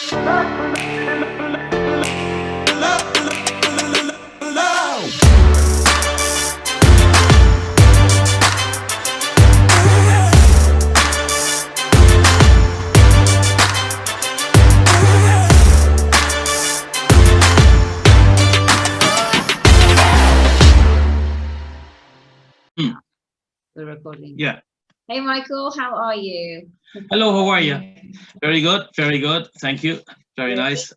The recording. Yeah. Hey, Michael, how are you? Hello, how are you? Very good, very good. Thank you. Very nice.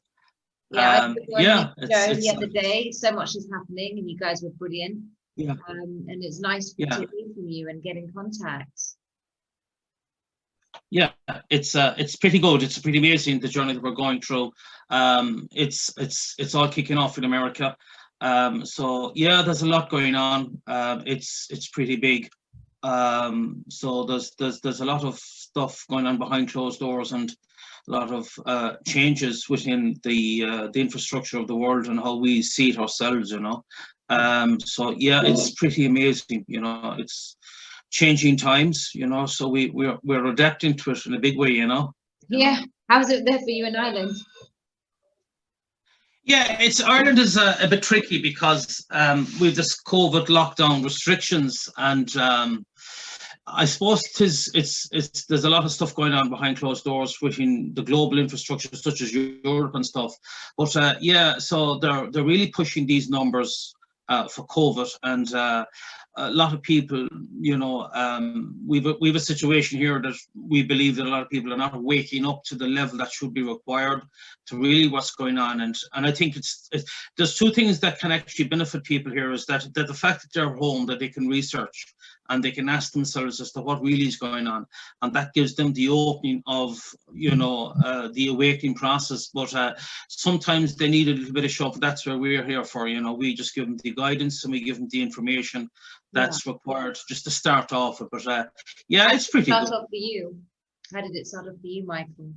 Yeah, yeah, the other day. So much is happening, and you guys were brilliant. Yeah. And it's nice to hear from you and get in contact. Yeah, it's pretty good. It's pretty amazing, the journey that we're going through. It's all kicking off in America. So yeah, there's a lot going on. It's pretty big. So there's a lot of stuff going on behind closed doors, and a lot of changes within the infrastructure of the world and how we see it ourselves, you know. So yeah, it's pretty amazing, you know. It's changing times, you know, so we're adapting to it in a big way, you know. Yeah. How's it there for you in Ireland? Yeah, Ireland is a bit tricky because with this COVID lockdown restrictions, and I suppose there's a lot of stuff going on behind closed doors within the global infrastructure, such as Europe and stuff. But yeah, so they're really pushing these numbers for COVID, and a lot of people, you know, we've a situation here that we believe that a lot of people are not waking up to the level that should be required to really what's going on. And I think there's two things that can actually benefit people here, is that the fact that they're home, that they can research and they can ask themselves as to what really is going on, and that gives them the opening of, you know, the awakening process. But sometimes they need a little bit of shove. That's where we're here for, you know. We just give them the guidance and we give them the information that's required just to start off with. But yeah, it's pretty good. Start off for you. How did it start off for you, Michael?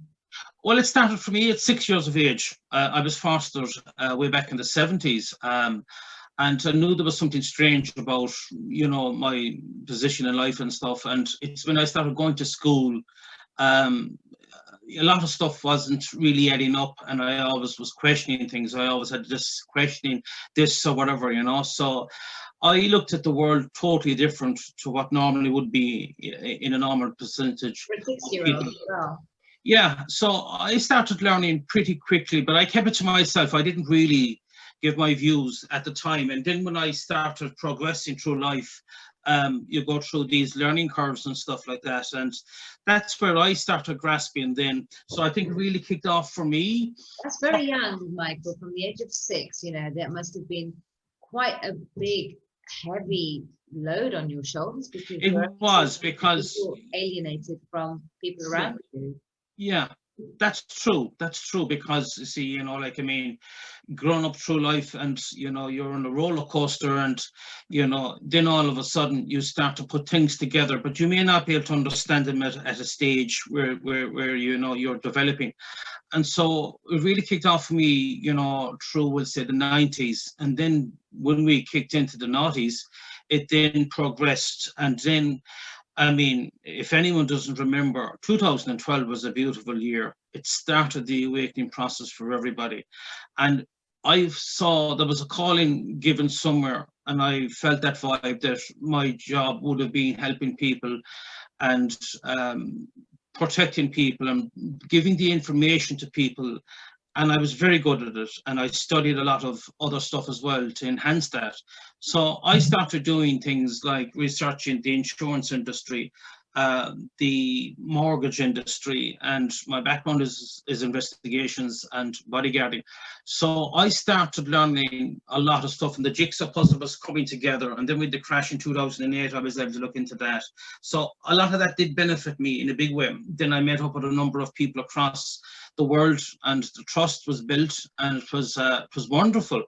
Well, it started for me at 6 years of age. I was fostered way back in the 70s. And I knew there was something strange about, you know, my position in life and stuff. And it's when I started going to school, a lot of stuff wasn't really adding up, and I always was questioning things. I always had this questioning this or whatever, you know. So I looked at the world totally different to what normally would be in a normal percentage. For a 6-year-old as well. Yeah, so I started learning pretty quickly, but I kept it to myself. I didn't really give my views at the time. And then when I started progressing through life, you go through these learning curves and stuff like that. And that's where I started grasping then. So I think it really kicked off for me. That's very young, Michael, from the age of 6, you know. That must have been quite a big, heavy load on your shoulders, because it was, because alienated from people around you. Yeah, that's true. That's true, because you see, you know, like, I mean, growing up through life, and you know, you're on a roller coaster, and you know, then all of a sudden you start to put things together, but you may not be able to understand them at a stage where you know, you're developing. And so it really kicked off for me, you know, through, we'll say, the 90s. And then when we kicked into the noughties, it then progressed. And then, I mean, if anyone doesn't remember, 2012 was a beautiful year. It started the awakening process for everybody. And I saw there was a calling given somewhere, and I felt that vibe, that my job would have been helping people and protecting people and giving the information to people. And I was very good at it, and I studied a lot of other stuff as well to enhance that. So I started doing things like researching the insurance industry, the mortgage industry, and my background is investigations and bodyguarding. So I started learning a lot of stuff, and the jigsaw puzzle was coming together. And then with the crash in 2008, I was able to look into that. So a lot of that did benefit me in a big way. Then I met up with a number of people across the world, and the trust was built, and it was wonderful.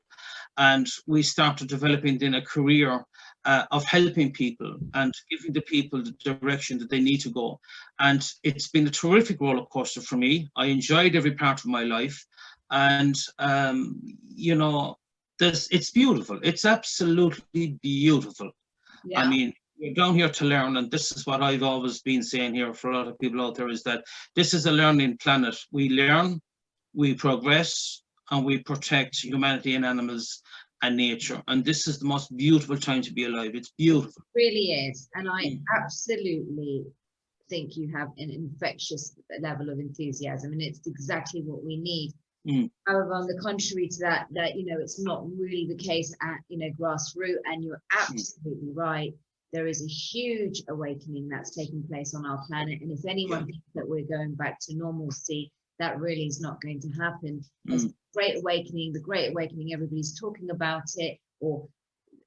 And we started developing then a career of helping people and giving the people the direction that they need to go. And it's been a terrific roller coaster for me. I enjoyed every part of my life. And, you know, it's beautiful. It's absolutely beautiful. Yeah. I mean, we're down here to learn, and this is what I've always been saying here for a lot of people out there, is that this is a learning planet. We learn, we progress, and we protect humanity and animals and nature. And this is the most beautiful time to be alive. It's beautiful. It really is. And I absolutely think you have an infectious level of enthusiasm, and it's exactly what we need. However, on the contrary to that, you know, it's not really the case at, you know, grassroots. And you're absolutely right. There is a huge awakening that's taking place on our planet. And if anyone thinks that we're going back to normalcy, that really is not going to happen. There's the Great Awakening, everybody's talking about it. Or,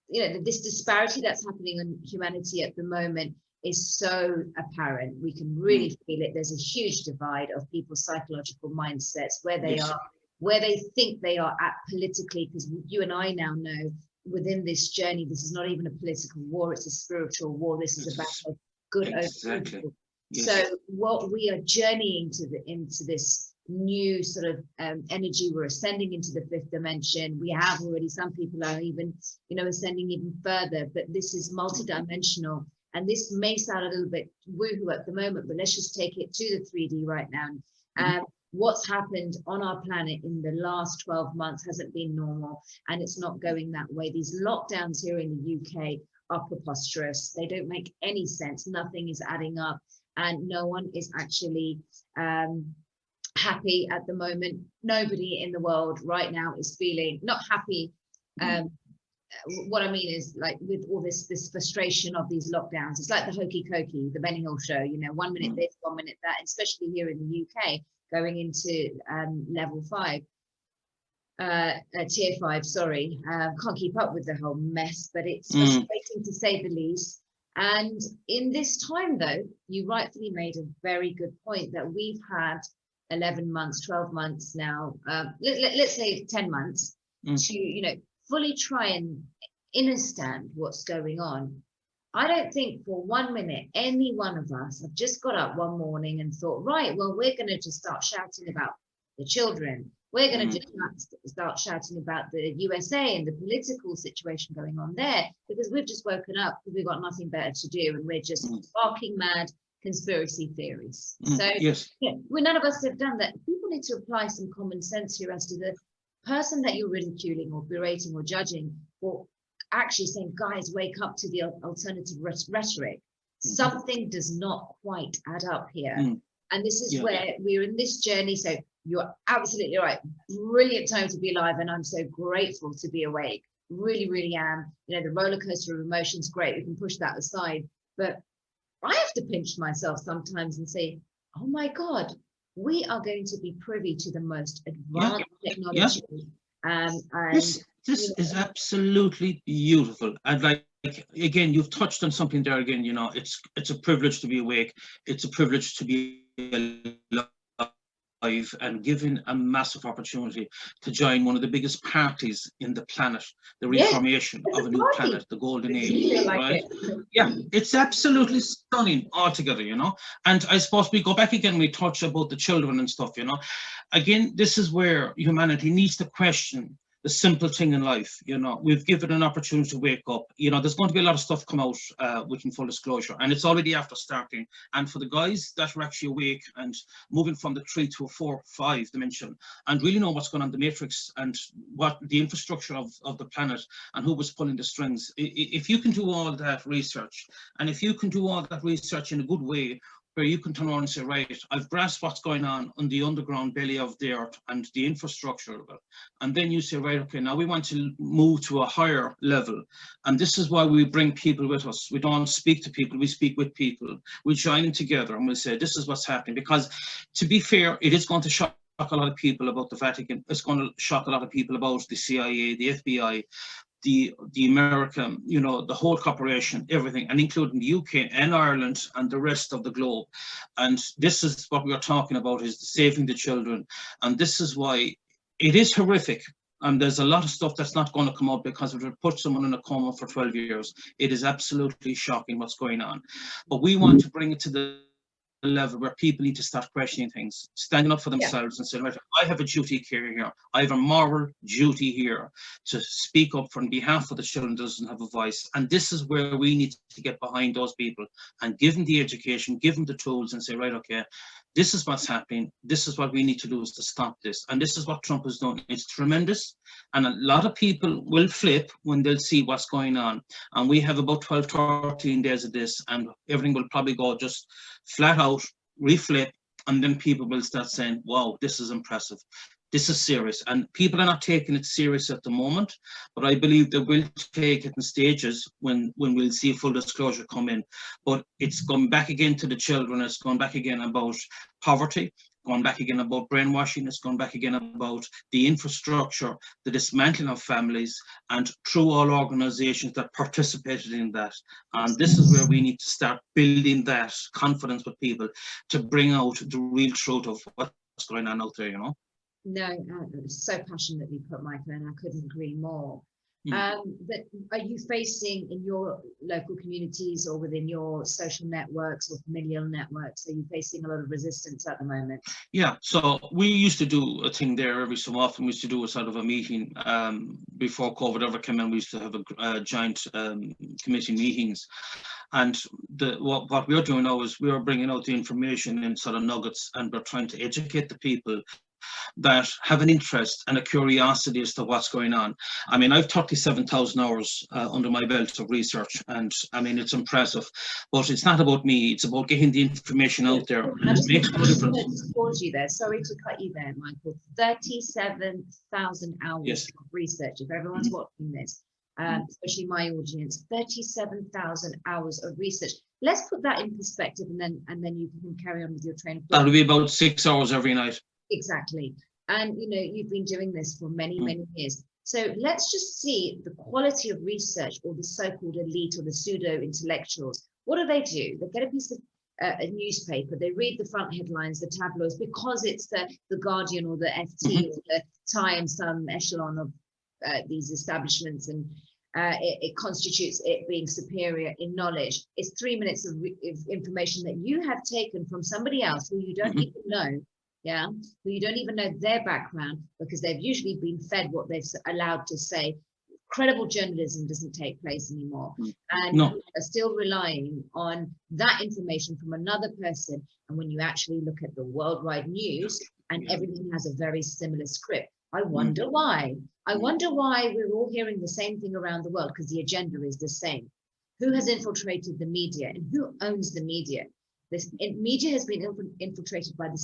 you know, this disparity that's happening in humanity at the moment is so apparent. We can really feel it. There's a huge divide of people's psychological mindsets, where they are, where they think they are at politically, because you and I now know within this journey, this is not even a political war, it's a spiritual war. This is about good over evil. So what we are journeying into this new sort of energy, we're ascending into the fifth dimension. We have already, some people are even, you know, ascending even further, but this is multidimensional. And this may sound a little bit woohoo at the moment, but let's just take it to the 3D right now. What's happened on our planet in the last 12 months hasn't been normal, and it's not going that way. These lockdowns here in the UK are preposterous. They don't make any sense. Nothing is adding up, and no one is actually happy at the moment. Nobody in the world right now is feeling not happy. What I mean is, like, with all this frustration of these lockdowns, it's like the hokey cokey, the Benny Hill show, you know, 1 minute this, 1 minute that, especially here in the UK, going into level 5, tier 5, sorry. Can't keep up with the whole mess, but it's frustrating to say the least. And in this time, though, you rightfully made a very good point that we've had 11 months, 12 months now, let's say 10 months to, you know, fully try and understand what's going on. I don't think for 1 minute any one of us have just got up one morning and thought, right, well, we're going to just start shouting about the children. We're going to just start shouting about the USA and the political situation going on there, because we've just woken up because we've got nothing better to do, and we're just barking mad conspiracy theories. So none of us have done that. People need to apply some common sense here as to the person that you're ridiculing or berating or judging, or actually saying, guys, wake up to the alternative rhetoric. Something does not quite add up here. And this is where we're in this journey. So you're absolutely right. Brilliant time to be alive. And I'm so grateful to be awake. Really, really am. You know, the roller coaster of emotions, great. We can push that aside. But I have to pinch myself sometimes and say, oh my God, we are going to be privy to the most advanced technology. This is absolutely beautiful. And like, again, you've touched on something there again, you know, it's a privilege to be awake. It's a privilege to be alive and given a massive opportunity to join one of the biggest parties in the planet, the reformation of a new planet, the golden age, right? It's absolutely stunning altogether, you know. And I suppose we go back again, we touch about the children and stuff, you know. Again, this is where humanity needs to question the simple thing in life. You know, we've given an opportunity to wake up. You know, there's going to be a lot of stuff come out within full disclosure, and it's already after starting. And for the guys that are actually awake and moving from the 3 to a 4, 5 dimension, and really know what's going on in the matrix and what the infrastructure of the planet and who was pulling the strings. If you can do all that research, and if you can do all that research in a good way, where you can turn around and say, right, I've grasped what's going on the underground belly of the earth and the infrastructure of it. And then you say, right, okay, now we want to move to a higher level. And this is why we bring people with us. We don't speak to people, we speak with people. We join in together and we say, this is what's happening. Because to be fair, it is going to shock a lot of people about the Vatican. It's going to shock a lot of people about the CIA, the FBI, the American, you know, the whole corporation, everything, and including the UK and Ireland and the rest of the globe. And this is what we are talking about, is saving the children. And this is why it is horrific. And there's a lot of stuff that's not going to come up, because if it puts someone in a coma for 12 years, it is absolutely shocking what's going on. But we want to bring it to the level where people need to start questioning things, standing up for themselves and saying, right, I have a duty here. I have a moral duty here to speak up on behalf of the children that doesn't have a voice. And this is where we need to get behind those people and give them the education, give them the tools and say, right, okay, this is what's happening. This is what we need to do is to stop this. And this is what Trump has done. It's tremendous. And a lot of people will flip when they'll see what's going on. And we have about 12, 13 days of this, and everything will probably go just flat out, reflip, and then people will start saying, wow, this is impressive. This is serious. And people are not taking it serious at the moment, but I believe they will take it in stages when we'll see full disclosure come in. But it's going back again to the children. It's going back again about poverty, going back again about brainwashing. It's going back again about the infrastructure, the dismantling of families, and through all organizations that participated in that. And this is where we need to start building that confidence with people to bring out the real truth of what's going on out there, you know. No, so passionately put, Michael, and I couldn't agree more. But are you facing in your local communities or within your social networks or familial networks, are you facing a lot of resistance at the moment? Yeah, so we used to do a thing there every so often. We used to do a sort of a meeting before COVID ever came in. We used to have a giant committee meetings. And what we're doing now is we're bringing out the information in sort of nuggets, and we're trying to educate the people that have an interest and a curiosity as to what's going on. I mean, I've 37,000 hours under my belt of research, and I mean, it's impressive, but it's not about me. It's about getting the information out there. And it makes no difference. To pause you there. Sorry to cut you there, Michael. 37,000 hours of research. If everyone's watching this, especially my audience, 37,000 hours of research. Let's put that in perspective, and then you can carry on with your train of thought. That'll be about 6 hours every night. Exactly. And you know, you've been doing this for many years. So let's just see the quality of research, or the so-called elite or the pseudo-intellectuals. What do? They get a piece of a newspaper, they read the front headlines, the tabloids, because it's the Guardian or the FT or the Times, some echelon of these establishments, and it constitutes it being superior in knowledge. It's 3 minutes of information that you have taken from somebody else who you don't even know. Yeah, who you don't even know their background, because they've usually been fed what they've allowed to say. Credible journalism doesn't take place anymore, and are still relying on that information from another person. And when you actually look at the worldwide news, and everything has a very similar script, I wonder why. I wonder why we're all hearing the same thing around the world, because the agenda is the same. Who has infiltrated the media, and who owns the media? Media has been infiltrated by the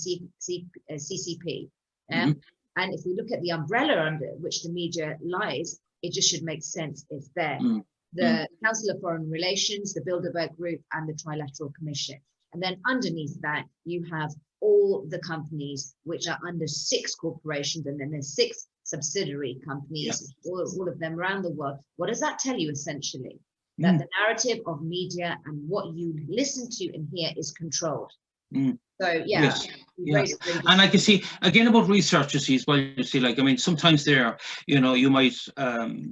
CCP. And if we look at the umbrella under which the media lies, it just should make sense. It's there. The Council of Foreign Relations, the Bilderberg Group, and the Trilateral Commission. And then underneath that, you have all the companies which are under 6 corporations, and then there's 6 subsidiary companies, all of them around the world. What does that tell you essentially? That the narrative of media and what you listen to and hear is controlled. So and I can see again about researchers as well. You see, like, I mean, sometimes there, you know, you might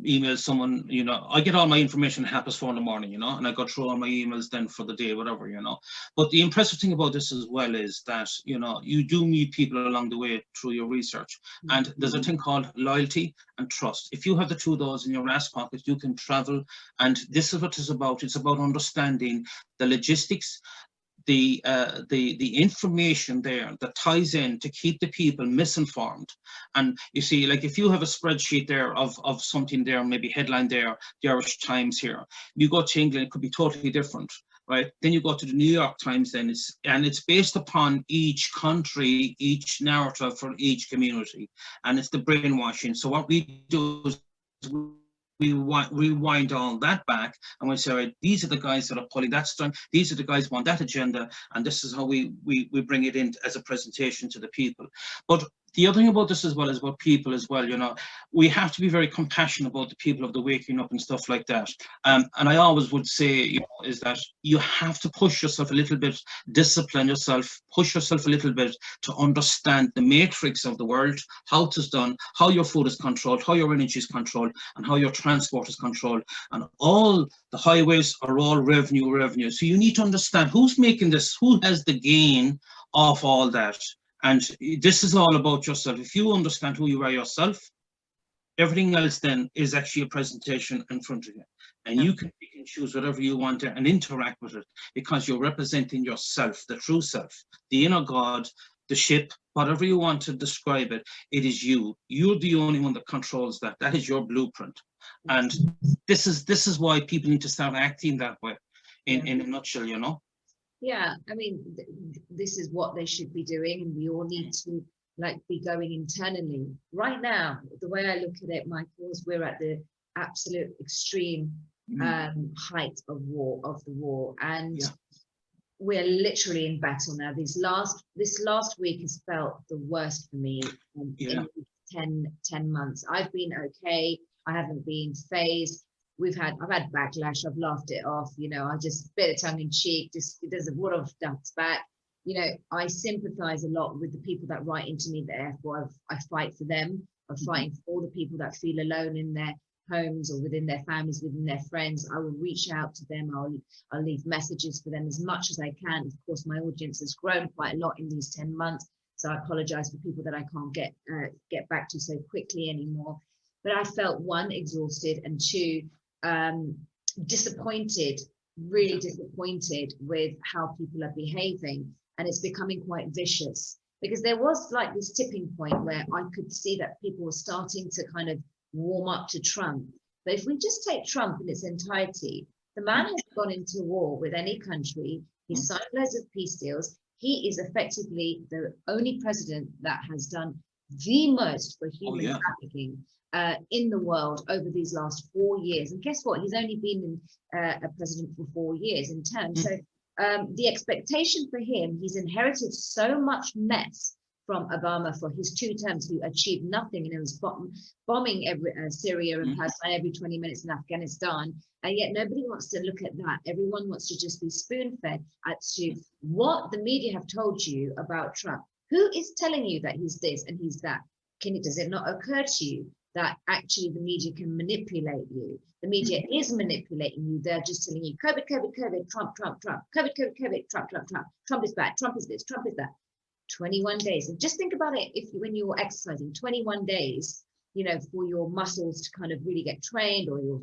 email someone, you know, I get all my information at 4:30 in the morning, you know, and I go through all my emails then for the day, whatever, you know. But the impressive thing about this as well is that, you know, you do meet people along the way through your research, and there's a thing called loyalty and trust. If you have the 2 of those in your ass pocket, you can travel, and this is what it's about. It's about understanding the logistics, the information there that ties in to keep the people misinformed. And you see, like, if you have a spreadsheet there of something there, maybe headline there, the Irish Times here, you go to England, it could be totally different, right? Then you go to the New York Times, then it's based upon each country, each narrative for each community, and it's the brainwashing. So what we do is we rewind all that back, and we say, right, these are the guys that are pulling that string, these are the guys who want that agenda, and this is how we bring it in as a presentation to the people. But the other thing about this as well is about people as well, you know, we have to be very compassionate about the people of the waking up and stuff like that. And I always would say, you know, is that you have to push yourself a little bit, discipline yourself, push yourself a little bit to understand the matrix of the world, how it's done, how your food is controlled, how your energy is controlled, and how your transport is controlled. And all the highways are all revenue. So you need to understand who's making this, who has the gain of all that. And this is all about yourself. If you understand who you are yourself, Everything else then is actually a presentation in front of you. And you can pick and choose whatever you want to and interact with it, because you're representing yourself, the true self, the inner God, the ship, whatever you want to describe it, it is you. You're the only one that controls that. That is your blueprint. And this is why people need to start acting that way, in a nutshell, you know? Yeah, I mean, this is what they should be doing, and we all need to be going internally. Right now, the way I look at it, Michael, is we're at the absolute extreme height of the war, and we're literally in battle now. This last week has felt the worst for me in 10 months. I've been okay. I haven't been phased. I've had backlash. I've laughed it off. You know, I just bit of tongue in cheek. Just it doesn't. What I've done back. You know, I sympathize a lot with the people that write into me. Therefore, I fight for them. I'm fighting for all the people that feel alone in their homes or within their families, within their friends. I will reach out to them. I'll leave messages for them as much as I can. Of course, my audience has grown quite a lot in these 10 months. So I apologize for people that I can't get back to so quickly anymore. But I felt, one, exhausted, and two, disappointed, really disappointed with how people are behaving. And it's becoming quite vicious, because there was like this tipping point where I could see that people were starting to kind of warm up to Trump. But if we just take Trump in its entirety, the man has gone into war with any country. He's signed loads of peace deals. He is effectively the only president that has done the most for human trafficking in the world over these last 4 years. And guess what? He's only been a president for 4 years in term. So the expectation for him, he's inherited so much mess from Obama for his 2 terms, who achieved nothing, and it was bombing Syria and Palestine every 20 minutes in Afghanistan. And yet nobody wants to look at that. Everyone wants to just be spoon-fed as to what the media have told you about Trump. Who is telling you that he's this and he's that? Does it not occur to you that actually the media can manipulate you? The media is manipulating you. They're just telling you, COVID, COVID, COVID, Trump, Trump, Trump, COVID, COVID, COVID, Trump, Trump, Trump, Trump is bad, Trump is this, Trump is that. 21 days. And just think about it, when you're exercising, 21 days, you know, for your muscles to kind of really get trained, or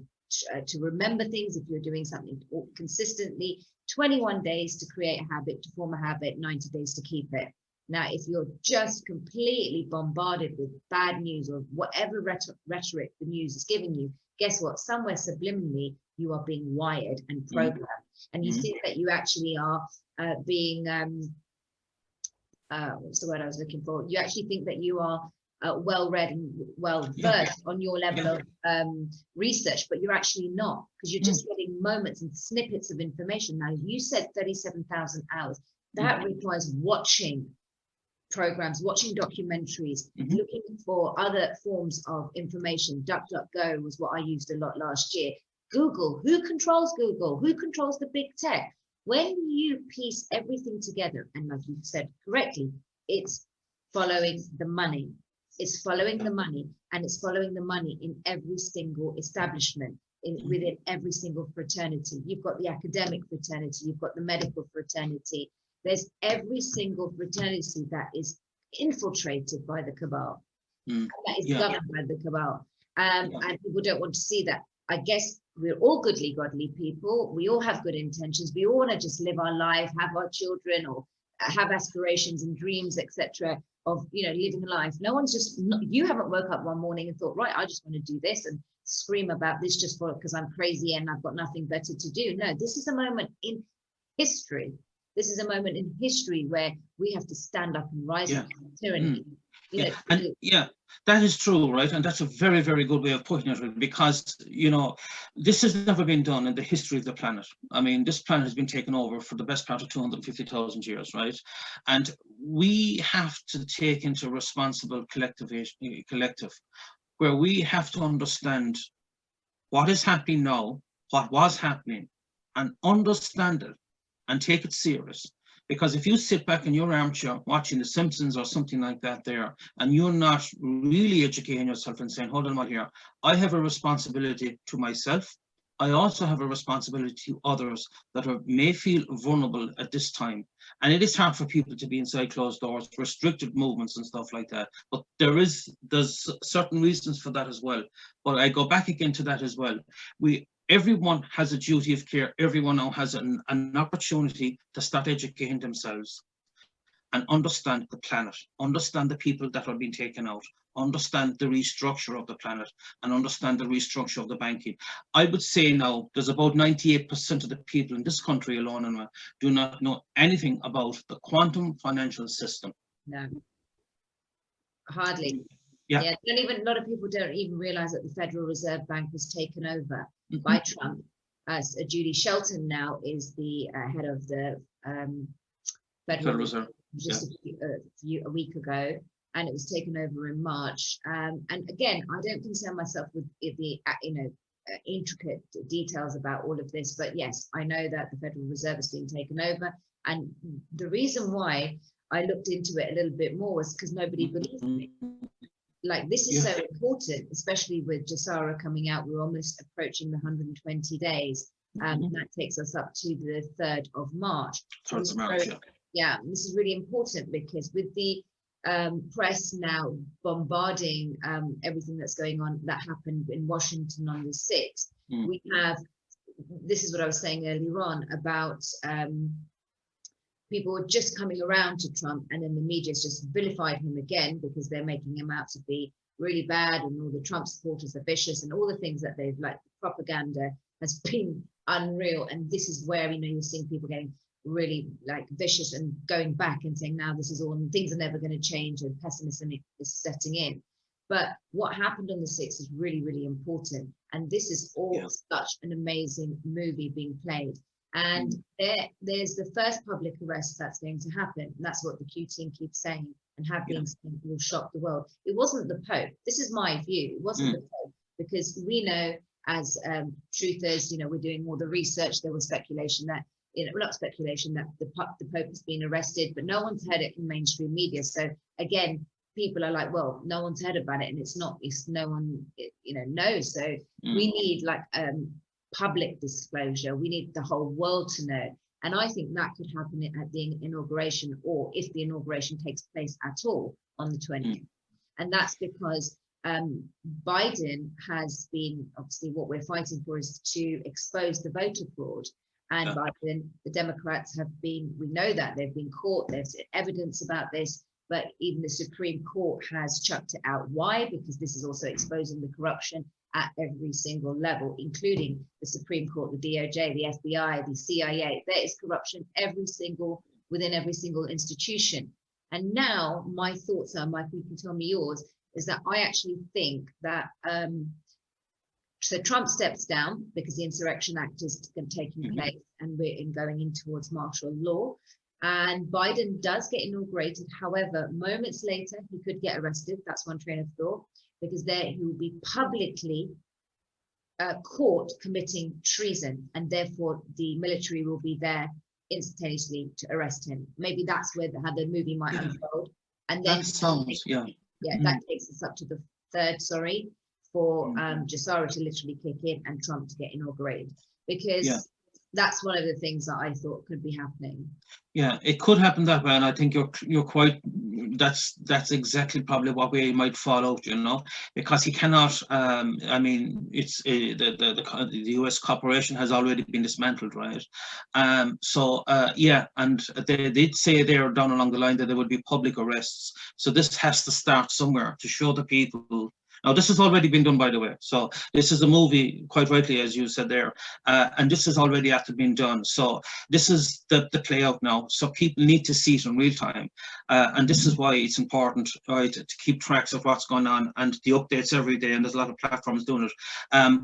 to remember things if you're doing something consistently, 21 days to create a habit, to form a habit, 90 days to keep it. Now, if you're just completely bombarded with bad news or whatever rhetoric the news is giving you, guess what? Somewhere subliminally, you are being wired and programmed. And you see that you actually are being, what's the word I was looking for? You actually think that you are well-read and well-versed on your level of research, but you're actually not, because you're just getting moments and snippets of information. Now, you said 37,000 hours. That requires watching programs, watching documentaries, looking for other forms of information. DuckDuckGo was what I used a lot last year. Google, who controls Google? Who controls the big tech? When you piece everything together, and like you said correctly, it's following the money. It's following the money, and it's following the money in every single establishment, within every single fraternity. You've got the academic fraternity, you've got the medical fraternity. There's every single fraternity that is infiltrated by the cabal, that is governed by the cabal. And people don't want to see that. I guess we're all goodly, godly people. We all have good intentions. We all want to just live our life, have our children, or have aspirations and dreams, etc., of, you know, living life. No one's just, you haven't woke up one morning and thought, right, I just want to do this and scream about this just because I'm crazy and I've got nothing better to do. No, this is a moment in history. This is a moment in history where we have to stand up and rise up from tyranny. You know, that is true, right? And that's a very, very good way of putting it, because, you know, this has never been done in the history of the planet. I mean, this planet has been taken over for the best part of 250,000 years, right? And we have to take into responsible collective, where we have to understand what is happening now, what was happening, and understand it and take it serious. Because if you sit back in your armchair watching The Simpsons or something like that there, and you're not really educating yourself and saying, hold on a minute here, I have a responsibility to myself. I also have a responsibility to others that may feel vulnerable at this time. And it is hard for people to be inside closed doors, restricted movements and stuff like that. But there's certain reasons for that as well. But I go back again to that as well. Everyone has a duty of care. Everyone now has an opportunity to start educating themselves and understand the planet, understand the people that are being taken out, understand the restructure of the planet, and understand the restructure of the banking. I would say now there's about 98% of the people in this country alone and do not know anything about the quantum financial system. No, hardly. Yeah. A lot of people don't even realize that the Federal Reserve Bank was taken over by Trump. Judy Shelton now is the head of the Federal Reserve. Just a week ago, and it was taken over in March. And again, I don't concern myself with the intricate details about all of this, but yes, I know that the Federal Reserve has been taken over, and the reason why I looked into it a little bit more was because nobody believed me. Like, this is so important, especially with Jassara coming out. We're almost approaching the 120 days. That takes us up to the 3rd of March. Yeah, this is really important because with the press now bombarding everything that's going on that happened in Washington on the 6th, we have, this is what I was saying earlier on about people just coming around to Trump, and then the media's just vilified him again because they're making him out to be really bad, and all the Trump supporters are vicious, and all the things that they've, like, propaganda has been unreal. And this is where, you're seeing people getting really, like, vicious and going back and saying, now this is all, and things are never going to change, and pessimism is setting in. But what happened on the 6th is really, really important. And this is all such an amazing movie being played. And there's the first public arrest that's going to happen. And that's what the Q team keeps saying and have been saying will shock the world. It wasn't the Pope. This is my view. It wasn't the Pope, because we know as truthers, we're doing all the research. There was speculation that, not speculation, that the Pope has been arrested, but no one's heard it in mainstream media. So again, people are like, well, no one's heard about it, and it's no one, knows. So we need, like, public disclosure. We need the whole world to know. And I think that could happen at the inauguration, or if the inauguration takes place at all on the 20th. And that's because Biden has been, obviously what we're fighting for is to expose the voter fraud. And Biden, the Democrats have been, we know that they've been caught, there's evidence about this, but even the Supreme Court has chucked it out. Why? Because this is also exposing the corruption at every single level, including the Supreme Court, the DOJ, the FBI, the CIA. There is corruption within every single institution. And now my thoughts are, Michael, you can tell me yours, is that I actually think that so Trump steps down because the Insurrection Act is taking place, and we're going in towards martial law. And Biden does get inaugurated. However, moments later, he could get arrested. That's one train of thought, because there he will be publicly caught committing treason, and therefore the military will be there instantaneously to arrest him. Maybe that's how the movie might unfold. And then that takes us up to the 3rd, for Jassara to literally kick in and Trump to get inaugurated, because that's one of the things that I thought could be happening. Yeah, it could happen that way, and I think you're quite. That's exactly probably what we might fall out, because he cannot. I mean, it's the U.S. corporation has already been dismantled, right? And they did say there down along the line that there would be public arrests. So this has to start somewhere to show the people. Now, this has already been done, by the way. So this is a movie, quite rightly, as you said there, and this has already after been done. So this is the play out now. So people need to see it in real time. And this is why it's important, right, to keep tracks of what's going on and the updates every day. And there's a lot of platforms doing it.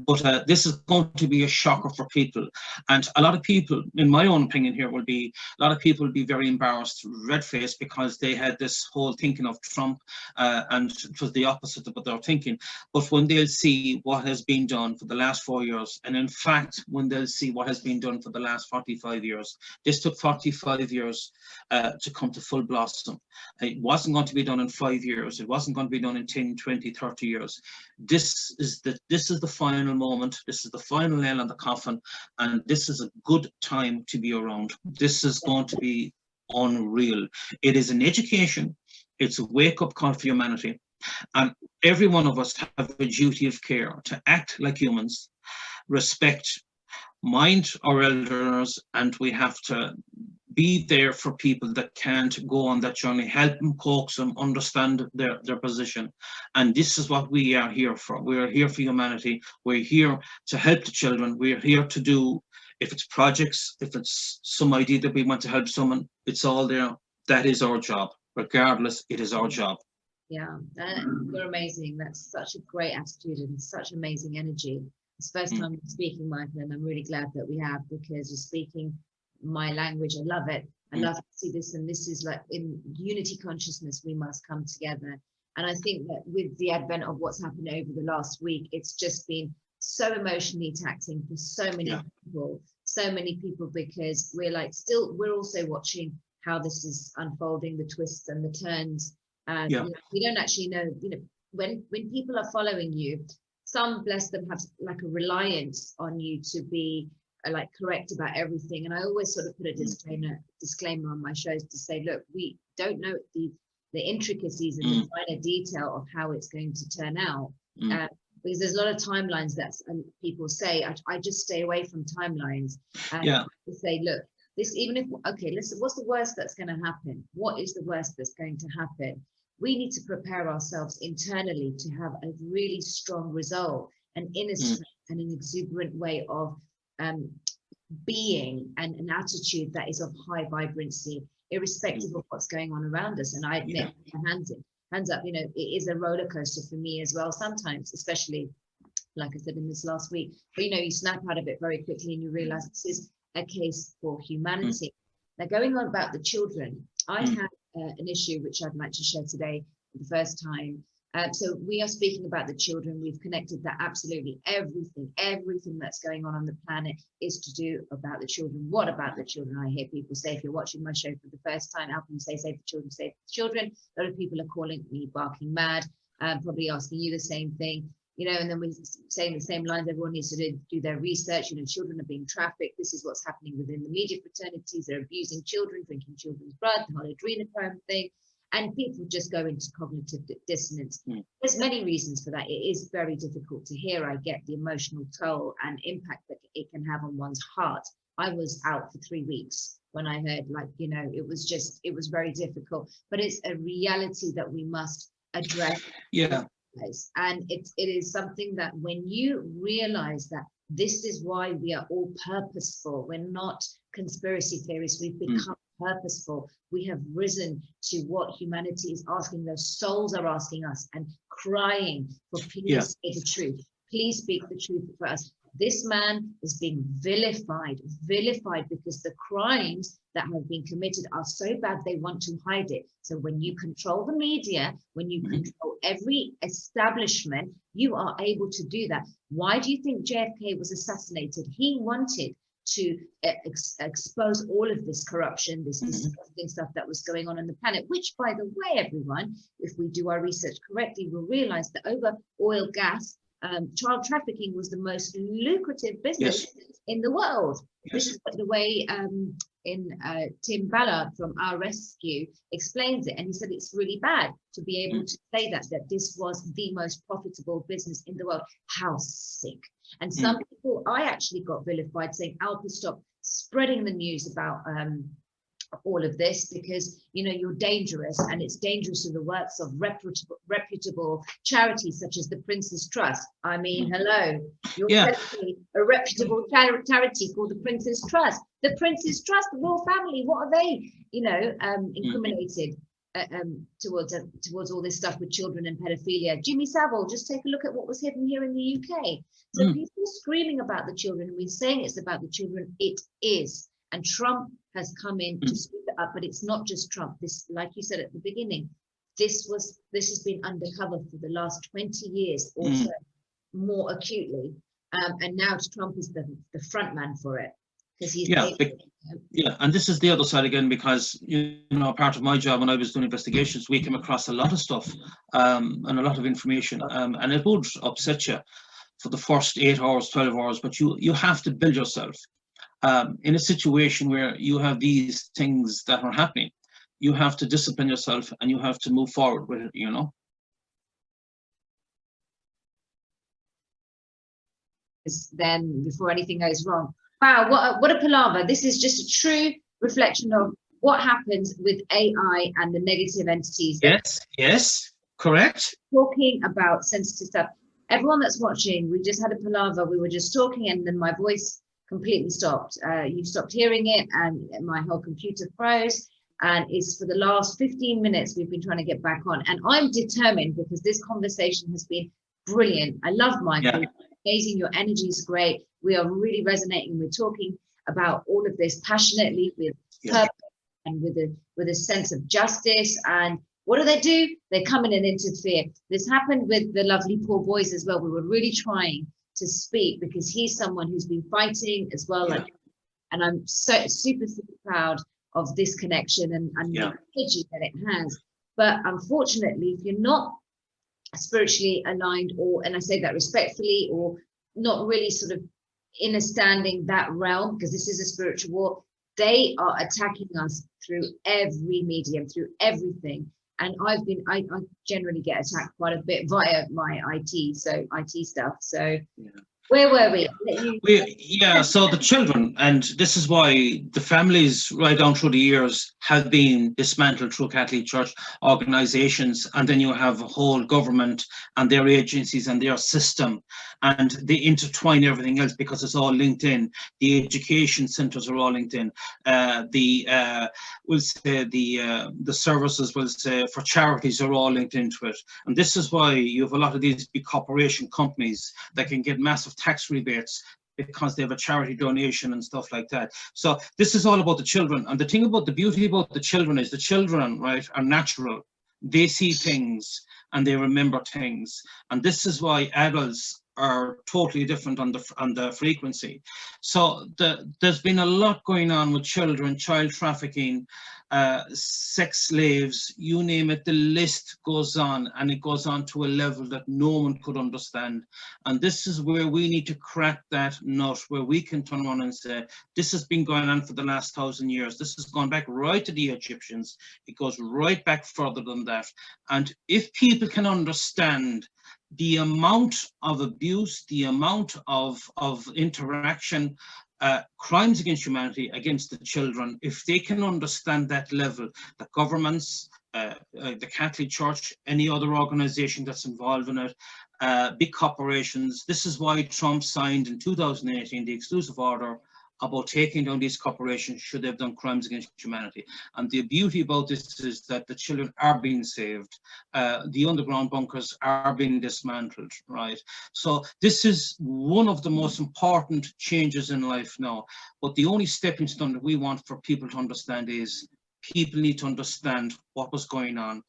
But this is going to be a shocker for people. And a lot of people, in my own opinion here, a lot of people will be very embarrassed, red-faced, because they had this whole thinking of Trump, and it was the opposite of what they were thinking. But when they'll see what has been done for the last 4 years, and in fact, when they'll see what has been done for the last 45 years, this took 45 years to come to full blossom. It wasn't going to be done in 5 years. It wasn't going to be done in 10, 20, 30 years. This is the final moment. This is the final nail on the coffin. And this is a good time to be around. This is going to be unreal. It is an education. It's a wake-up call for humanity. And every one of us have a duty of care to act like humans, respect, mind our elders, and we have to be there for people that can't go on that journey, help them, coax them, understand their position. And this is what we are here for. We are here for humanity. We're here to help the children. We're here to do, if it's projects, if it's some idea that we want to help someone, it's all there. That is our job. Regardless, it is our job. Yeah, you're amazing. That's such a great attitude and such amazing energy. It's the first time I'm speaking, Michael, and I'm really glad that we have, because you're speaking my language. I love it. I love to see this, and this is like in unity consciousness, we must come together. And I think that with the advent of what's happened over the last week, it's just been so emotionally taxing for so many people, because we're like, we're also watching how this is unfolding, the twists and the turns. You know, we don't actually know, you know, when people are following you, some, bless them, have like a reliance on you to be like correct about everything. And I always sort of put a disclaimer on my shows to say, look, we don't know the intricacies and the finer detail of how it's going to turn out. Because there's a lot of timelines that people say, I just stay away from timelines. To say, look, this, even if, okay, listen, what's the worst that's going to happen? What is the worst that's going to happen? We need to prepare ourselves internally to have a really strong resolve, an inner strength, and an exuberant way of being, and an attitude that is of high vibrancy, irrespective of what's going on around us. And I admit, hands up, you know, it is a roller coaster for me as well sometimes, especially, like I said, in this last week. But, you know, you snap out of it very quickly and you realize this is a case for humanity. Now, going on about the children, I have an issue which I'd like to share today for the first time. So we are speaking about the children. We've connected that absolutely everything that's going on the planet is to do about the children. What about the children? I hear people say, if you're watching my show for the first time, help them say, save the children, save the children. A lot of people are calling me barking mad, probably asking you the same thing. You know, and then we say in the same lines, everyone needs to do their research. You know, children are being trafficked. This is what's happening within the media fraternities. They're abusing children, drinking children's blood, the whole adrenochrome thing. And people just go into cognitive dissonance. There's many reasons for that. It is very difficult to hear. I get the emotional toll and impact that it can have on one's heart. I was out for 3 weeks when I heard, like, you know, it was very difficult. But it's a reality that we must address. And it is something that when you realize that this is why we are all purposeful, we're not conspiracy theorists, we've become purposeful. We have risen to what humanity is asking, their souls are asking us and crying for please say the truth. Please speak the truth for us. This man is being vilified because the crimes that have been committed are so bad they want to hide it. So when you control the media, when you control every establishment, you are able to do that. Why do you think JFK was assassinated? He wanted to expose all of this corruption, this disgusting stuff that was going on the planet, which, by the way, everyone, if we do our research correctly, we'll realize that over oil, gas, child trafficking was the most lucrative business in the world. This is the way Tim Ballard from Our Rescue explains it, and he said it's really bad to be able to say that this was the most profitable business in the world. How sick. And some people, I actually got vilified saying, Alpa, stop spreading the news about all of this, because, you know, you're dangerous, and it's dangerous to the works of reputable charities such as the Prince's Trust. I mean, hello, you're a reputable charity called the Prince's Trust. The Prince's Trust, the royal family, what are they, you know, incriminated towards all this stuff with children and pedophilia? Jimmy Savile, just take a look at what was hidden here in the UK. So people screaming about the children, and we're saying it's about the children, it is. And Trump has come in to sweep it up, but it's not just Trump. This, like you said at the beginning, this has been undercover for the last 20 years, also more acutely. And now Trump is the front man for it, because he's and this is the other side again, because, you know, part of my job when I was doing investigations, we came across a lot of stuff and a lot of information, and it would upset you for the first 8 hours, 12 hours, but you have to build yourself. in a situation where you have these things that are happening, you have to discipline yourself and you have to move forward with it, you know. Then before anything goes wrong. Wow, what a palaver. This is just a true reflection of what happens with AI and the negative entities. Yes, correct. Talking about sensitive stuff. Everyone that's watching, we just had a palaver. We were just talking and then my voice completely stopped. You stopped hearing it and my whole computer froze. And it's for the last 15 minutes we've been trying to get back on. And I'm determined because this conversation has been brilliant. I love Michael. Amazing. Your energy is great. We are really resonating. We're talking about all of this passionately with purpose and with a sense of justice. And what do? They come in and interfere. This happened with the lovely Poor Boys as well. We were really trying to speak because he's someone who's been fighting as well. And I'm so super proud of this connection and the energy that it has. But unfortunately, if you're not spiritually aligned, or, and I say that respectfully, or not really sort of in a standing that realm, because this is a spiritual war, they are attacking us through every medium, through everything. And I generally get attacked quite a bit via my IT stuff. So where were we? So the children, and this is why the families right down through the years have been dismantled through Catholic Church organizations, and then you have a whole government and their agencies and their system, and they intertwine everything else because it's all linked in. The education centers are all linked in. The services, we'll say, for charities are all linked into it. And this is why you have a lot of these big corporation companies that can get massive tax rebates because they have a charity donation and stuff like that. So this is all about the children. And the thing about the beauty about the children is the children, right, are natural. They see things and they remember things. And this is why adults are totally different on the frequency. So there's been a lot going on with children, child trafficking, sex slaves, you name it, the list goes on, and it goes on to a level that no one could understand. And this is where we need to crack that nut, where we can turn around and say, this has been going on for the last 1,000 years. This has gone back right to the Egyptians. It goes right back further than that. And if people can understand the amount of abuse, the amount of interaction, crimes against humanity, against the children, if they can understand that level, the governments, the Catholic Church, any other organization that's involved in it, big corporations. This is why Trump signed in 2018 the exclusive order about taking down these corporations should they have done crimes against humanity. And the beauty about this is that the children are being saved. The underground bunkers are being dismantled, right? So this is one of the most important changes in life now. But the only stepping stone that we want for people to understand is people need to understand what was going on,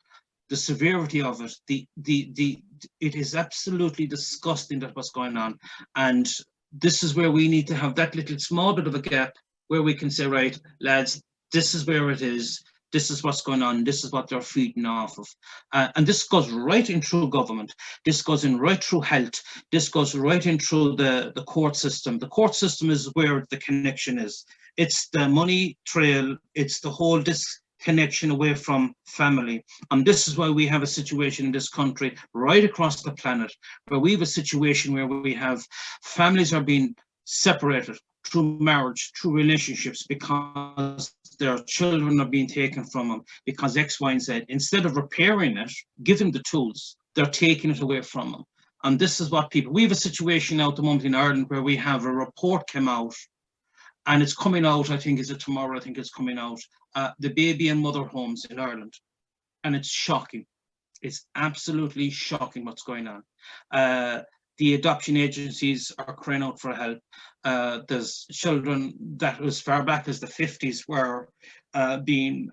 the severity of it. It is absolutely disgusting that what's going on. And this is where we need to have that little small bit of a gap where we can say, right, lads, this is where it is. This is what's going on. This is what they're feeding off of. And this goes right in through government. This goes in right through health. This goes right in through the court system. The court system is where the connection is. It's the money trail. It's the whole disconnection away from family. And this is why we have a situation in this country right across the planet where we have a situation where we have families are being separated through marriage, through relationships, because their children are being taken from them because X, Y, and Z. Instead of repairing it, giving the tools, they're taking it away from them. And this is what we have a situation now at the moment in Ireland where we have a report came out, and it's coming out, I think, is it tomorrow? I think it's coming out, the baby and mother homes in Ireland. And it's shocking. It's absolutely shocking what's going on. The adoption agencies are crying out for help. There's children that as far back as the 50s were being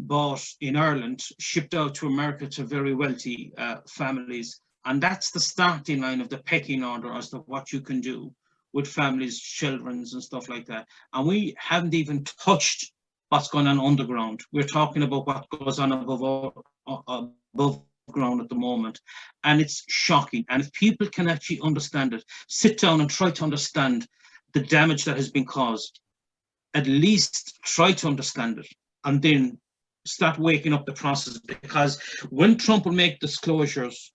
bought in Ireland, shipped out to America to very wealthy families. And that's the starting line of the pecking order as to what you can do with families, children's and stuff like that. And we haven't even touched what's going on underground. We're talking about what goes on above ground at the moment, and it's shocking. And if people can actually understand it, sit down and try to understand the damage that has been caused, at least try to understand it, and then start waking up the process. Because when Trump will make disclosures,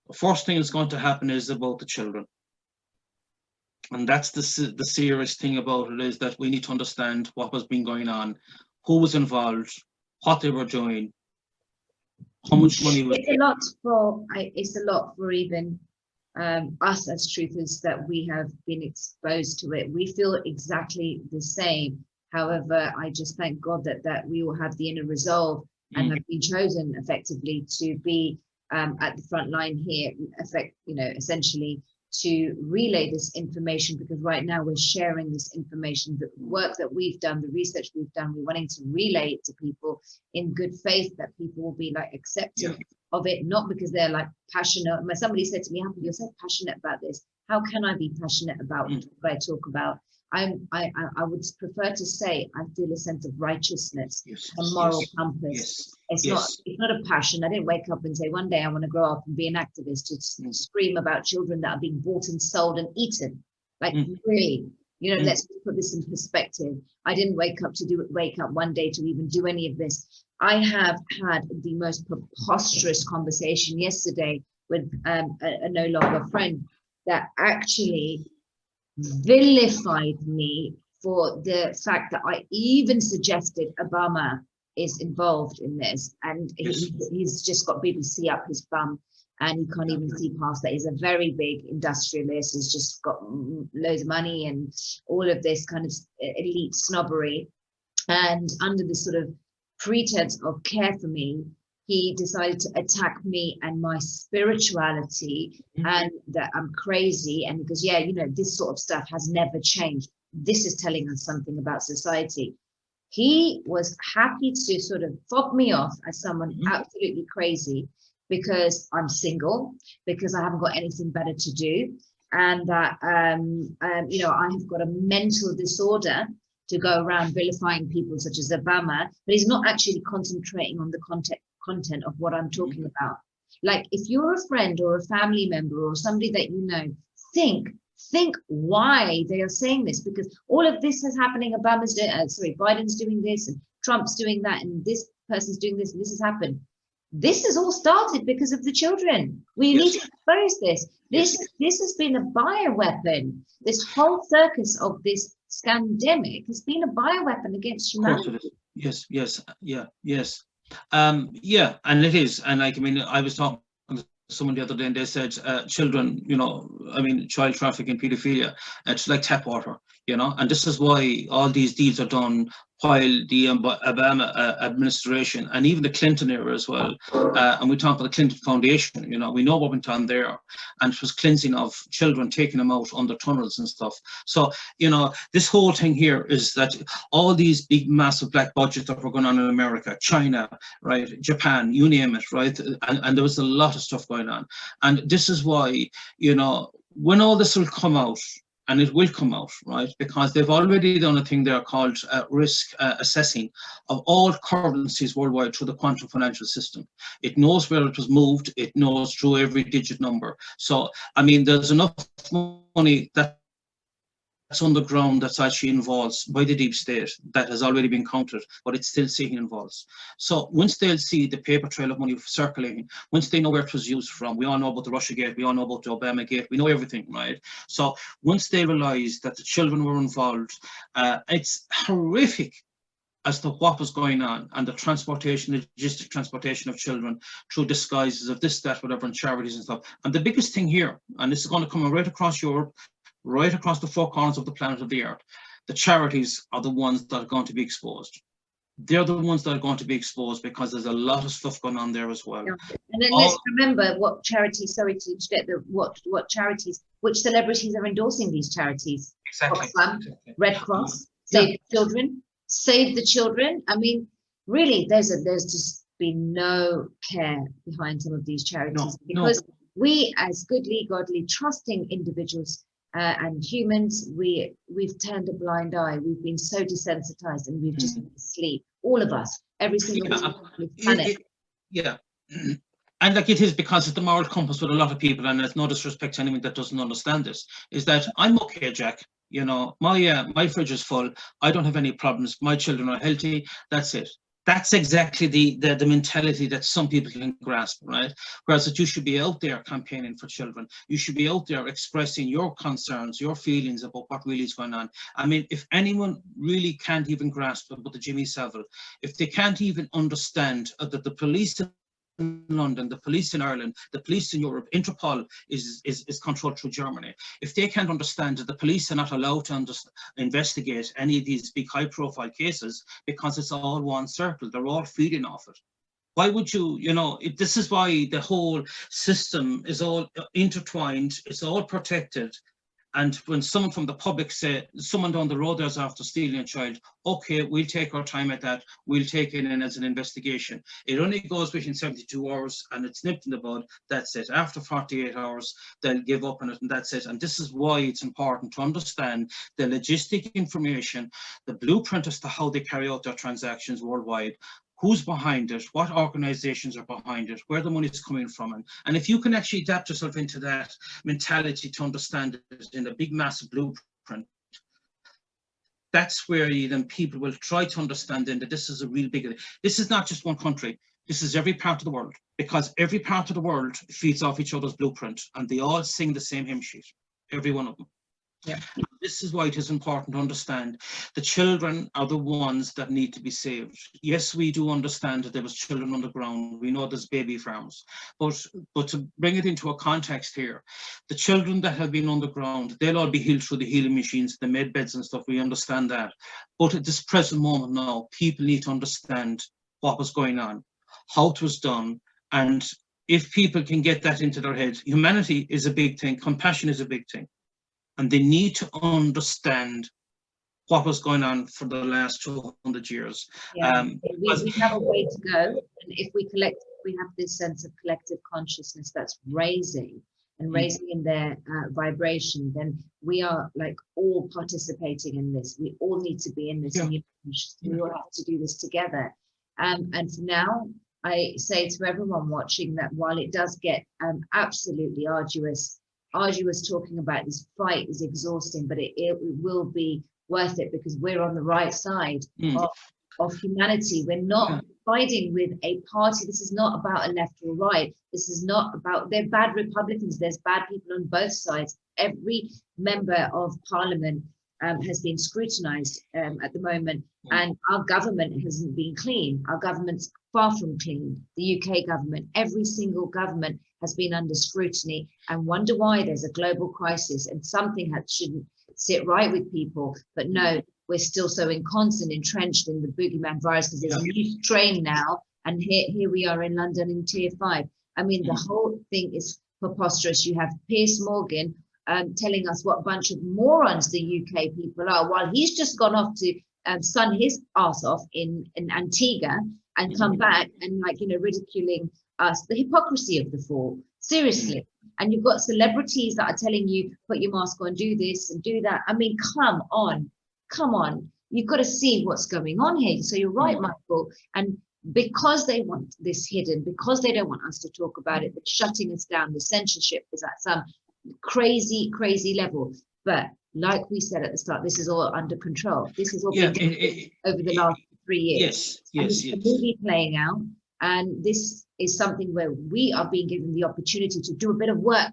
the first thing that's going to happen is about the children. And that's the serious thing about it, is that we need to understand what has been going on, who was involved, what they were doing, how much money was. It's a lot for even us as truthers that we have been exposed to it. We feel exactly the same. However, I just thank God that we all have the inner resolve and have been chosen effectively to be at the front line here, essentially to relay this information, because right now we're sharing this information, the work that we've done, the research we've done, we're wanting to relay it to people in good faith, that people will be like accepting of it, not because they're like passionate. Somebody said to me, you're so passionate about this. How can I be passionate about what I talk about? I would prefer to say I feel a sense of righteousness, a moral compass. It's not a passion. I didn't wake up and say one day I want to grow up and be an activist to scream about children that are being bought and sold and eaten. Like really, let's put this in perspective. I didn't wake up one day to even do any of this. I have had the most preposterous conversation yesterday with a no longer friend that actually vilified me for the fact that I even suggested Obama is involved in this, and he's just got BBC up his bum and he can't even see past that. He's a very big industrialist, he's just got loads of money and all of this kind of elite snobbery, and under this sort of pretense of care for me, he decided to attack me and my spirituality and that I'm crazy. And because, this sort of stuff has never changed. This is telling us something about society. He was happy to sort of fob me off as someone absolutely crazy because I'm single, because I haven't got anything better to do. And that, I have got a mental disorder to go around vilifying people such as Obama, but he's not actually concentrating on the content of what I'm talking about. Like, if you're a friend or a family member or somebody that you know, think why they are saying this, because all of this is happening. Biden's doing this and Trump's doing that and this person's doing this and this has happened. This has all started because of the children. We need to expose this. This has been a bioweapon. This whole circus of this scandemic has been a bioweapon against humanity. Yes, and it is. And I was talking to someone the other day and they said children, child trafficking, pedophilia, it's like tap water, and this is why all these deeds are done while the Obama administration and even the Clinton era as well, and we talk about the Clinton Foundation, we know what went on there, and it was cleansing of children, taking them out under tunnels and stuff. So, this whole thing here is that all these big, massive black budgets that were going on in America, China, right, Japan, you name it, right, and there was a lot of stuff going on. And this is why, when all this will come out, and it will come out, right? Because they've already done a thing there called risk assessing of all currencies worldwide through the quantum financial system. It knows where it was moved. It knows through every digit number. So, there's enough money that's on the ground that's actually involved by the deep state that has already been counted, but it's still seeing involved. So once they'll see the paper trail of money circulating, once they know where it was used from, we all know about the Russia Gate, we all know about the Obama Gate, we know everything, right? So once they realize that the children were involved, it's horrific as to what was going on, and the logistic transportation of children through disguises of this, that, whatever, and charities and stuff. And the biggest thing here, and this is going to come right across Europe, right across the four corners of the planet of the earth, the charities are the ones that are going to be exposed. They're the ones that are going to be exposed because there's a lot of stuff going on there as well. And then let's remember what charities, which celebrities are endorsing these charities. Exactly. Red Cross, Save Children, Save the Children. Really, there's just been no care behind some of these charities, because we, as goodly, godly, trusting individuals and humans, we've turned a blind eye. We've been so desensitized, and we've just been asleep. All of us, every single person on the planet. And it is because it's the moral compass with a lot of people, and there's no disrespect to anyone that doesn't understand this, is that I'm okay, Jack. You know, my fridge is full. I don't have any problems. My children are healthy. That's it. That's exactly the mentality that some people can grasp, right? Whereas that you should be out there campaigning for children. You should be out there expressing your concerns, your feelings about what really is going on. I mean, if anyone really can't even grasp about the Jimmy Savile, if they can't even understand that the police in London, the police in Ireland, the police in Europe, Interpol is controlled through Germany. If they can't understand that the police are not allowed to investigate any of these big high-profile cases because it's all one circle, they're all feeding off it. Why would you, you know, this is why the whole system is all intertwined, it's all protected. And when someone from the public say, someone down the road there's after stealing a child, okay, we'll take our time at that. We'll take it in as an investigation. It only goes within 72 hours and it's nipped in the bud. That's it. After 48 hours, they'll give up on it and that's it. And this is why it's important to understand the logistic information, the blueprint as to how they carry out their transactions worldwide. Who's behind it, what organizations are behind it, where the money is coming from. And if you can actually adapt yourself into that mentality to understand it in a big, massive blueprint, that's where then people will try to understand then that this is a real big, this is not just one country, this is every part of the world, because every part of the world feeds off each other's blueprint and they all sing the same hymn sheet, every one of them. Yeah. This is why it is important to understand the children are the ones that need to be saved. Yes, we do understand that there was children on the ground. We know there's baby farms, but to bring it into a context here, the children that have been on the ground, they'll all be healed through the healing machines, the med beds and stuff. We understand that. But at this present moment now, people need to understand what was going on, how it was done, and if people can get that into their heads, humanity is a big thing, compassion is a big thing. And they need to understand what was going on for the last 200 years. Yeah, we have a way to go. And if we have this sense of collective consciousness that's raising in their vibration, then we are like all participating in this. We all need to be in this. Yeah. We all have to do this together. And for now, I say to everyone watching that while it does get absolutely arduous talking about this fight is exhausting, but it will be worth it because we're on the right side of humanity. We're not fighting with a party. This is not about a left or right. This is not about, they're bad Republicans. There's bad people on both sides. Every member of parliament has been scrutinized at the moment, and our government hasn't been clean. Our government's far from clean. The UK government, every single government has been under scrutiny, and wonder why there's a global crisis and something that shouldn't sit right with people. But no, we're still so entrenched in the boogeyman virus because there's a new strain now, and here we are in London in tier 5. I mean, the whole thing is preposterous. You have Piers Morgan telling us what bunch of morons the UK people are, while he's just gone off to sun his ass off in Antigua and come back and, like, you know, ridiculing us, the hypocrisy of the four, seriously. And you've got celebrities that are telling you, put your mask on, do this and do that. I mean, come on, you've got to see what's going on here. So you're right, Michael. And because they want this hidden, because they don't want us to talk about it, they're shutting us down. The censorship is at some crazy level. But like we said at the start, this is all under control. This is all been over the last 3 years. Yes. A movie playing out, and this is something where we are being given the opportunity to do a bit of work,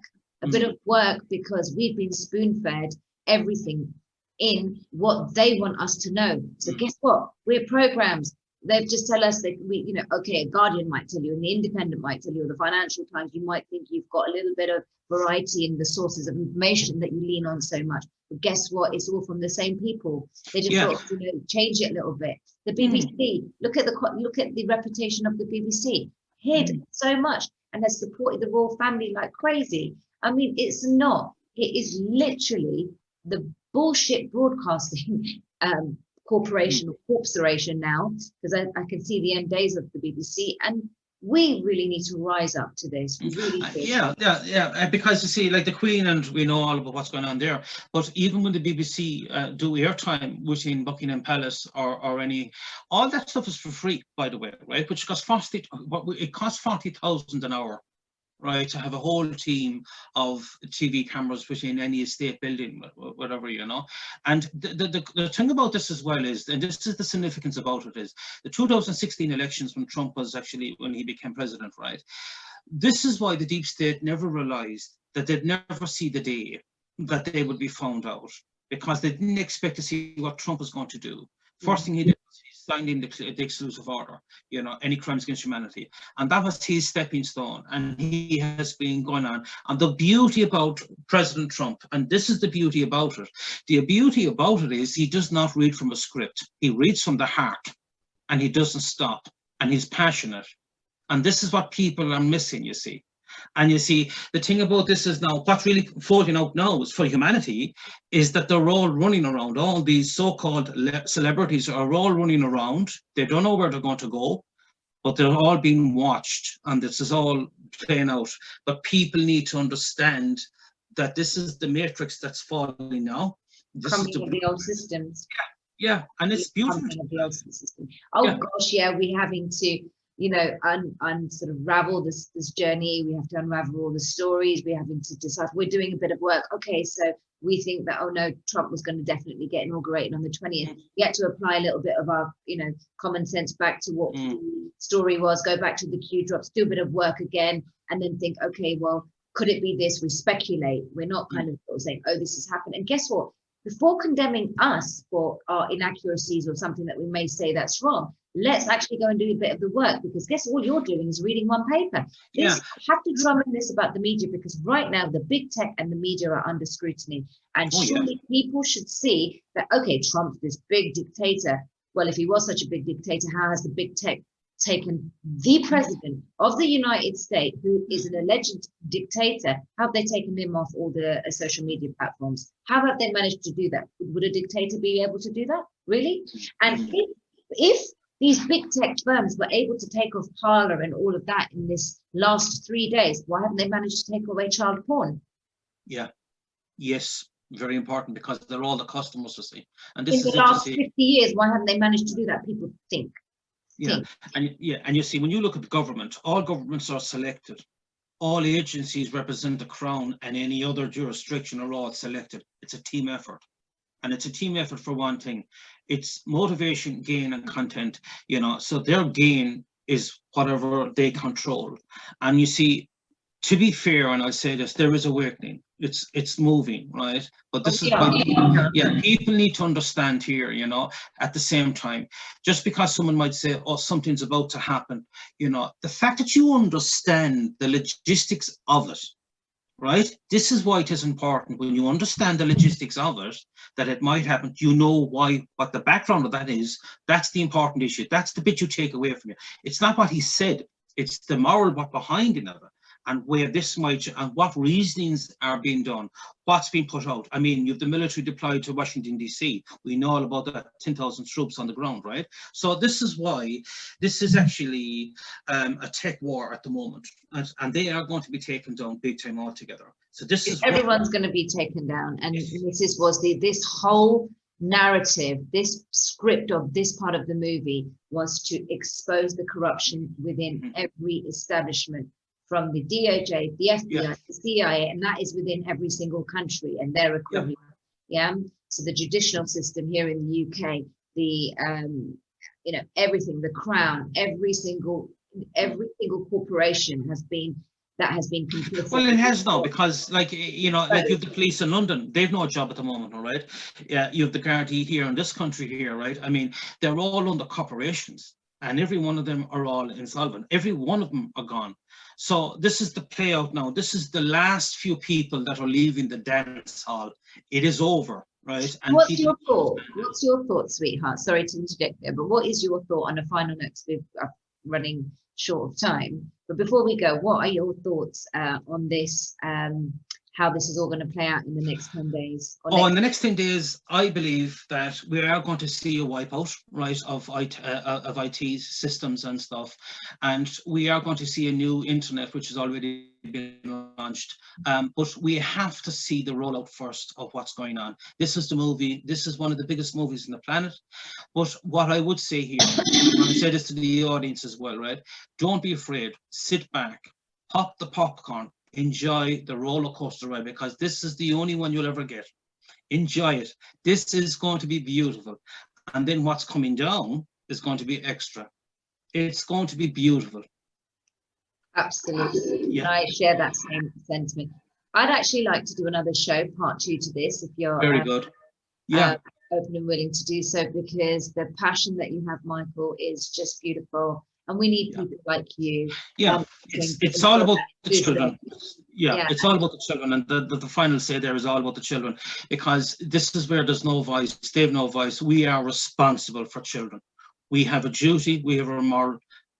because we've been spoon-fed everything in what they want us to know. So guess what? We're programs. They just tell us that we, you know, okay, a Guardian might tell you, and the Independent might tell you, or the Financial Times, you might think you've got a little bit of variety in the sources of information that you lean on so much. But guess what? It's all from the same people. They just sort of, you know, change it a little bit. The BBC, look at the reputation of the BBC, hid so much and has supported the royal family like crazy. I mean, it is literally the bullshit broadcasting corporation or corporation now, because I can see the end days of the BBC, and we really need to rise up to this. We really yeah, because you see, like the Queen, and we know all about what's going on there, but even when the BBC do airtime within Buckingham Palace or any, all that stuff is for free, by the way, right? Which costs it costs 40,000 an hour. right, to have a whole team of TV cameras within any estate building, whatever, you know. And the thing about this as well is, and this is the significance about it, is the 2016 elections when Trump was actually, when he became president, right? This is why the deep state never realized that they'd never see the day that they would be found out, because they didn't expect to see what Trump was going to do. First thing he did was he signed in the exclusive order, you know, any crimes against humanity. And that was his stepping stone. And he has been going on. And the beauty about President Trump, and this is the beauty about it, the beauty about it is he does not read from a script. He reads from the heart, and he doesn't stop, and he's passionate. And this is what people are missing, you see. And you see, the thing about this is now, what's really floating out now is for humanity, is that they're all running around. All these so-called celebrities are all running around. They don't know where they're going to go, but they're all being watched. And this is all playing out. But people need to understand that this is the matrix that's falling now. This Coming is of the old systems. Yeah, and it's beautiful. Of the old system. Oh yeah. Gosh, yeah, we're having to, you know, sort of ravel this journey. We have to unravel all the stories. We're having to decide. We're doing a bit of work. Okay, so we think that, oh no, Trump was going to definitely get inaugurated on the 20th. We had to apply a little bit of our, you know, common sense back to what the story was, go back to the Q drops, do a bit of work again, and then think, okay, well, could it be this? We speculate. We're not kind of saying, oh, this has happened. And guess what? Before condemning us for our inaccuracies or something that we may say that's wrong, let's actually go and do a bit of the work, because guess all you're doing is reading one paper. I have to drum in this about the media, because right now the big tech and the media are under scrutiny, and surely people should see that, okay, Trump's this big dictator. Well, if he was such a big dictator, how has the big tech taken the president of the United States, who is an alleged dictator, how have they taken him off all the social media platforms? How have they managed to do that? Would a dictator be able to do that? Really? And if these big tech firms were able to take off Parler and all of that in this last 3 days, why haven't they managed to take away child porn? Yeah. Yes. Very important, because they're all the customers, you see. And this in the last 50 years, why haven't they managed to do that? People think. And you see, when you look at the government, all governments are selected. All agencies represent the crown, and any other jurisdiction are all selected. It's a team effort. And it's a team effort for one thing. It's motivation, gain, and content, you know, so their gain is whatever they control. And you see, to be fair, and I say this, there is awakening. It's moving, right? But this is why people need to understand here, you know, at the same time, just because someone might say, oh, something's about to happen, you know, the fact that you understand the logistics of it, right? This is why it is important. When you understand the logistics of it, that it might happen, you know why, what the background of that is. That's the important issue. That's the bit you take away from you. It's not what he said. It's the moral what behind it of it. And where this might, and what reasonings are being done, what's being put out. I mean, you have the military deployed to Washington, D.C. We know all about the 10,000 troops on the ground, right? So this is why this is actually a tech war at the moment. And they are going to be taken down big time altogether. So this is everyone's going to be taken down. And this whole narrative, this script of this part of the movie was to expose the corruption within every establishment, from the DOJ, the FBI, the CIA, and that is within every single country and their equivalent. So the judicial system here in the UK, the you know, everything, the Crown, every single corporation has been complicit. Well, it has now, because, like, you know, like you have the police in London, they've no job at the moment, all right? Yeah, you have the Gardaí here in this country here, right? I mean, they're all under corporations, and every one of them are all insolvent. Every one of them are gone. So this is the play out now. This is the last few people that are leaving the dance hall. It is over, right? And what's your thought? What's your thought, sweetheart? Sorry to interject there, but what is your thought on a final note? We're running short of time. But before we go, what are your thoughts on this? How this is all going to play out in the next 10 days? In the next 10 days, I believe that we are going to see a wipeout, right, of IT systems and stuff. And we are going to see a new internet, which has already been launched. But we have to see the rollout first of what's going on. This is the movie. This is one of the biggest movies on the planet. But what I would say here, and I say this to the audience as well, right? Don't be afraid. Sit back. pop the popcorn, enjoy the roller coaster ride, because this is the only one you'll ever get. Enjoy it. This is going to be beautiful. And then what's coming down is going to be extra. It's going to be beautiful. Absolutely. Yeah. I share that same sentiment. I'd actually like to do another show, part 2 to this, if you're very good. Yeah. Open and willing to do so, because the passion that you have, Michael, is just beautiful. And we need people like you. Yeah, it's all about the children. Yeah, it's all about the children. And the final say there is all about the children, because this is where there's no voice. They have no voice. We are responsible for children. We have a duty. We have a moral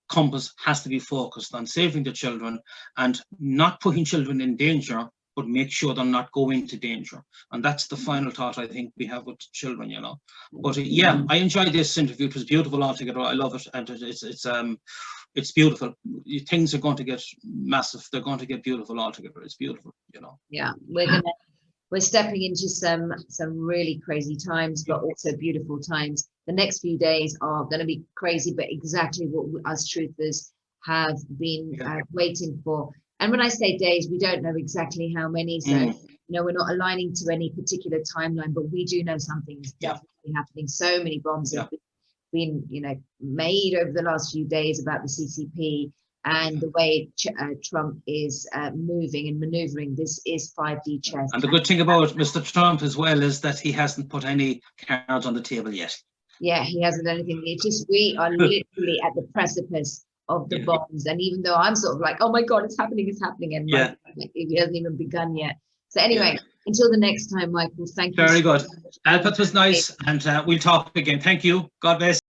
compass, has to be focused on saving the children and not putting children in danger, but make sure they're not going into danger. And that's the final thought I think we have with children, you know. But yeah, I enjoyed this interview. It was beautiful altogether. I love it, and it's beautiful. Things are going to get massive. They're going to get beautiful altogether. It's beautiful, you know. Yeah, we're stepping into some really crazy times, but also beautiful times. The next few days are going to be crazy, but exactly what us truthers have been waiting for. And when I say days, we don't know exactly how many. So, you know, we're not aligning to any particular timeline, but we do know something is definitely happening. So many bombs have been, you know, made over the last few days about the CCP and the way Trump is moving and maneuvering. This is 5D chess. And the good thing about Mr. Trump as well is that he hasn't put any cards on the table yet. Yeah, he hasn't done anything. It's just, we are literally at the precipice of the bombs, and even though I'm sort of like, oh my god, it's happening, and like, it hasn't even begun yet. So anyway, until the next time, Michael, thank you. Very good. Alpa, it was nice, and we'll talk again. Thank you. God bless.